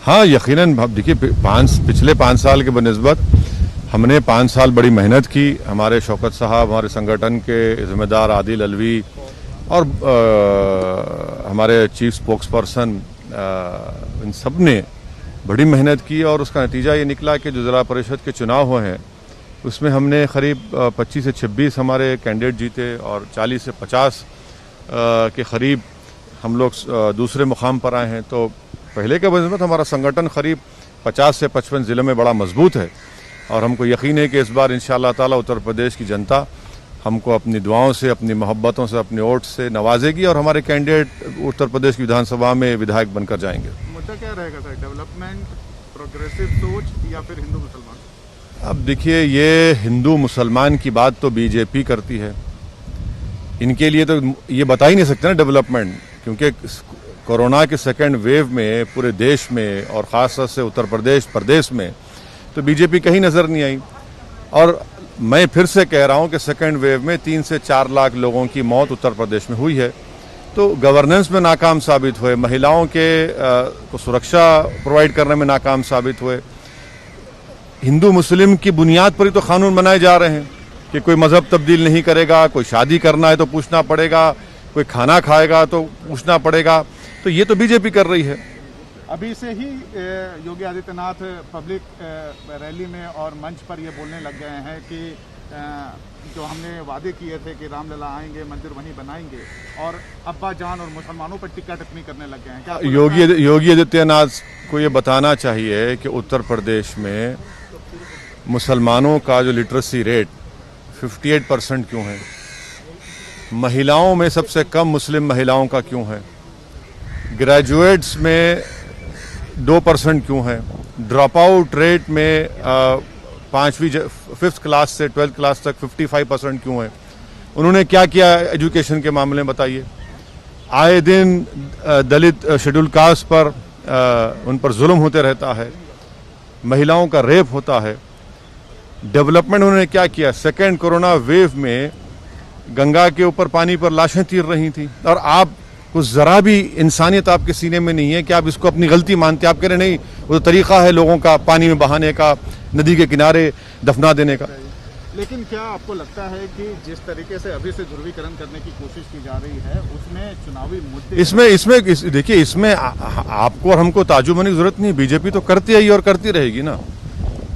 हाँ, यकीनन। देखिए, पिछले 5 साल के बनिस्बत हमने 5 साल बड़ी मेहनत की। हमारे शौकत साहब, हमारे संगठन के जिम्मेदार आदिल अलवी और हमारे चीफ स्पोक्स पर्सन, इन सब ने बड़ी मेहनत की और उसका नतीजा ये निकला कि जो ज़िला परिषद के चुनाव हुए हैं उसमें हमने करीब 25 से 26 हमारे कैंडिडेट जीते और 40 से 50 के करीब हम लोग दूसरे मुकाम पर आए हैं। तो पहले के बनिस्बत हमारा संगठन करीब 50 से 55 ज़िलों में बड़ा मजबूत है और हमको यकीन है कि इस बार इंशाअल्लाह ताला उत्तर प्रदेश की जनता हमको अपनी दुआओं से, अपनी मोहब्बतों से, अपने वोट से नवाजेगी और हमारे कैंडिडेट उत्तर प्रदेश की विधानसभा में विधायक बनकर जाएंगे। मुद्दा क्या रहेगा सर, डेवलपमेंट, प्रोग्रेसिव सोच या फिर हिंदू मुसलमान? अब देखिए, ये हिंदू मुसलमान की बात तो बीजेपी करती है। इनके लिए तो ये बता ही नहीं सकते ना डेवलपमेंट, क्योंकि कोरोना के सेकेंड वेव में पूरे देश में और ख़ासतौर से उत्तर प्रदेश में तो बीजेपी कहीं नज़र नहीं आई। और मैं फिर से कह रहा हूं कि सेकेंड वेव में 3 से 4 लाख लोगों की मौत उत्तर प्रदेश में हुई है। तो गवर्नेंस में नाकाम साबित हुए, महिलाओं के को सुरक्षा प्रोवाइड करने में नाकाम साबित हुए। हिंदू मुस्लिम की बुनियाद पर ही तो कानून बनाए जा रहे हैं कि कोई मजहब तब्दील नहीं करेगा, कोई शादी करना है तो पूछना पड़ेगा, कोई खाना खाएगा तो पूछना पड़ेगा। तो ये तो बीजेपी कर रही है। अभी से ही योगी आदित्यनाथ पब्लिक रैली में और मंच पर ये बोलने लग गए हैं कि जो हमने वादे किए थे कि रामलला आएंगे, मंदिर वहीं बनाएंगे, और अब्बा जान और मुसलमानों पर टिक्का टिप्पणी करने लग गए हैं। क्या योगी आदित्यनाथ को ये बताना चाहिए कि उत्तर प्रदेश में मुसलमानों का जो लिटरेसी रेट 58% क्यों है, महिलाओं में सबसे कम मुस्लिम महिलाओं का क्यों है, ग्रेजुएट्स में 2% क्यों है, ड्रॉप आउट रेट में 5th क्लास से 12th क्लास तक 55% क्यों है। उन्होंने क्या किया एजुकेशन के मामले में बताइए। आए दिन दलित शेड्यूल कास्ट पर उन पर जुल्म होते रहता है, महिलाओं का रेप होता है। डेवलपमेंट उन्होंने क्या किया, सेकेंड कोरोना वेव में गंगा के ऊपर पानी पर लाशें तीर रही थी और आप कुछ ज़रा भी इंसानियत आपके सीने में नहीं है कि आप इसको अपनी गलती मानते हैं। आप कह रहे नहीं, वो तो तरीक़ा है लोगों का पानी में बहाने का, नदी के किनारे दफना देने का। लेकिन क्या आपको लगता है कि जिस तरीके से अभी से ध्रुवीकरण करने की कोशिश की जा रही है उसमें चुनावी मुद्दे देखिए, इसमें आपको और हमको ताज्जुब होने की जरूरत नहीं। बीजेपी तो करती है और करती रहेगी ना।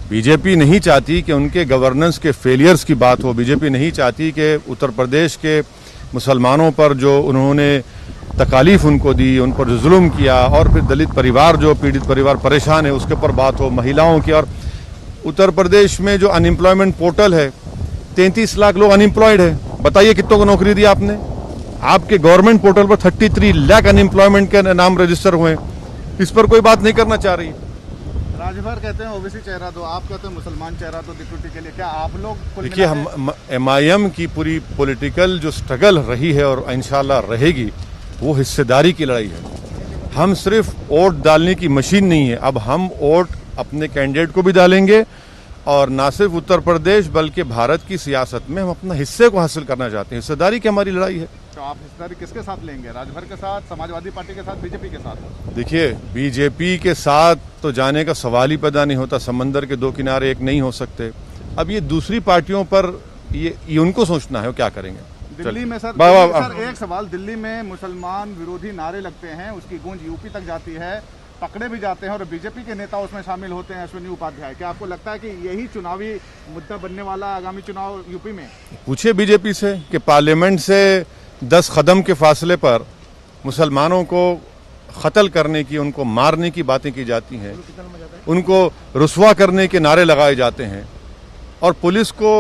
बीजेपी नहीं चाहती कि उनके गवर्नेंस के फेलियर्स की बात हो। बीजेपी नहीं चाहती कि उत्तर प्रदेश के मुसलमानों पर जो उन्होंने तकालीफ उनको दी, उन पर जो जुल्म किया, और फिर दलित परिवार जो पीड़ित परिवार परेशान है उसके ऊपर बात हो, महिलाओं की। और उत्तर प्रदेश में जो अनएम्प्लॉयमेंट पोर्टल है, 33 लाख लोग अनएम्प्लॉयड है। बताइए कितनों को नौकरी दी आपने? आपके गवर्नमेंट पोर्टल पर 33 लाख अनएम्प्लॉयमेंट के नाम रजिस्टर हुए। इस पर कोई बात नहीं करना चाह रही। राजभर कहते हैं ओबीसी चेहरा दो, आप कहते हैं मुसलमान चेहरा दो डिप्यूटी के लिए। क्या आप लोग देखिए, हम MIM की पूरी पॉलिटिकल जो स्ट्रगल रही है और इंशाल्लाह रहेगी, वो हिस्सेदारी की लड़ाई है। हम सिर्फ वोट डालने की मशीन नहीं है, अब हम वोट अपने कैंडिडेट को भी डालेंगे और ना सिर्फ उत्तर प्रदेश बल्कि भारत की सियासत में हम अपना हिस्से को हासिल करना चाहते हैं। हिस्सेदारी की हमारी लड़ाई है। तो आप हिस्सेदारी किसके साथ लेंगे, राजभर के साथ, समाजवादी पार्टी के साथ, बीजेपी के साथ? देखिए, बीजेपी के साथ तो जाने का सवाल ही पैदा नहीं होता। समंदर के दो किनारे एक नहीं हो सकते। अब ये दूसरी पार्टियों पर ये उनको सोचना है वो क्या करेंगे। दिल्ली में सर एक सवाल, दिल्ली में मुसलमान विरोधी नारे लगते हैं, उसकी गूंज यूपी तक जाती है, पकड़े भी जाते हैं और बीजेपी के नेता उसमें शामिल होते हैं, अश्विनी उपाध्याय। क्या आपको लगता है कि यही चुनावी मुद्दा बनने वाला आगामी चुनाव यूपी में? पूछिए बीजेपी से कि पार्लियामेंट से 10 कदम के फासले पर मुसलमानों को कत्ल करने की, उनको मारने की बातें की जाती हैं, उनको रुस्वा करने के नारे लगाए जाते हैं और पुलिस को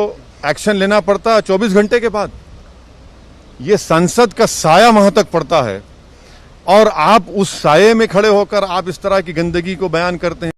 एक्शन लेना पड़ता है 24 घंटे के बाद। ये संसद का साया वहां तक पड़ता है और आप उस साये में खड़े होकर आप इस तरह की गंदगी को बयान करते हैं।